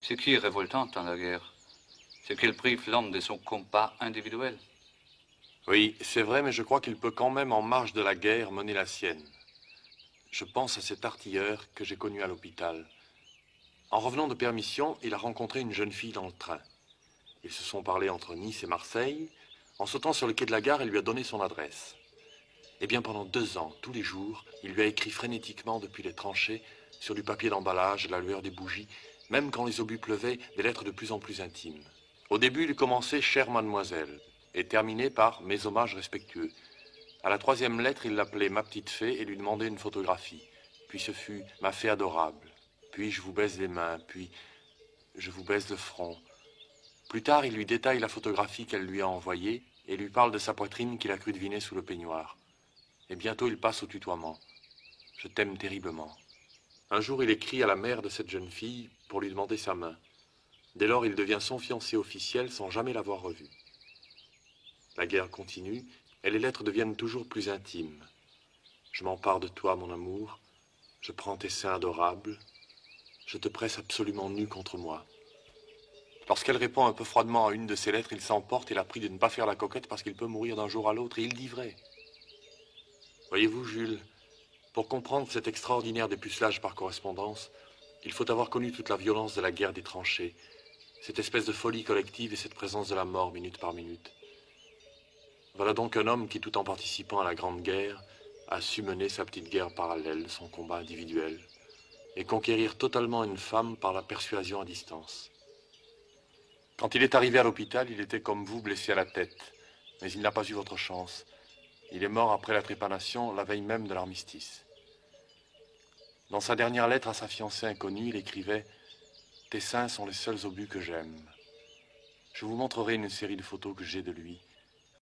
Ce qui est révoltant dans la guerre, c'est qu'elle prive l'homme de son combat individuel. Oui, c'est vrai, mais je crois qu'il peut quand même, en marge de la guerre, mener la sienne. Je pense à cet artilleur que j'ai connu à l'hôpital. En revenant de permission, il a rencontré une jeune fille dans le train. Ils se sont parlé entre Nice et Marseille. En sautant sur le quai de la gare, elle lui a donné son adresse. Eh bien, pendant 2 ans, tous les jours, il lui a écrit frénétiquement depuis les tranchées, sur du papier d'emballage, la lueur des bougies, même quand les obus pleuvaient, des lettres de plus en plus intimes. Au début, il commençait Chère mademoiselle et terminait par Mes hommages respectueux. À la troisième lettre, il l'appelait Ma petite fée et lui demandait une photographie. Puis ce fut Ma fée adorable. Puis je vous baise les mains, puis je vous baise le front. Plus tard, il lui détaille la photographie qu'elle lui a envoyée et lui parle de sa poitrine qu'il a cru deviner sous le peignoir. Et bientôt, il passe au tutoiement. Je t'aime terriblement. Un jour, il écrit à la mère de cette jeune fille pour lui demander sa main. Dès lors, il devient son fiancé officiel sans jamais l'avoir revu. La guerre continue et les lettres deviennent toujours plus intimes. Je m'empare de toi, mon amour. Je prends tes seins adorables. Je te presse absolument nu contre moi. Lorsqu'elle répond un peu froidement à une de ses lettres, il s'emporte et la prie de ne pas faire la coquette parce qu'il peut mourir d'un jour à l'autre, et il dit vrai. Voyez-vous, Jules, pour comprendre cet extraordinaire dépucelage par correspondance, il faut avoir connu toute la violence de la guerre des tranchées, cette espèce de folie collective et cette présence de la mort minute par minute. Voilà donc un homme qui, tout en participant à la Grande Guerre, a su mener sa petite guerre parallèle, son combat individuel, et conquérir totalement une femme par la persuasion à distance. Quand il est arrivé à l'hôpital, il était comme vous, blessé à la tête, mais il n'a pas eu votre chance. Il est mort après la trépanation, la veille même de l'armistice. Dans sa dernière lettre à sa fiancée inconnue, il écrivait « Tes seins sont les seuls obus que j'aime. Je vous montrerai une série de photos que j'ai de lui.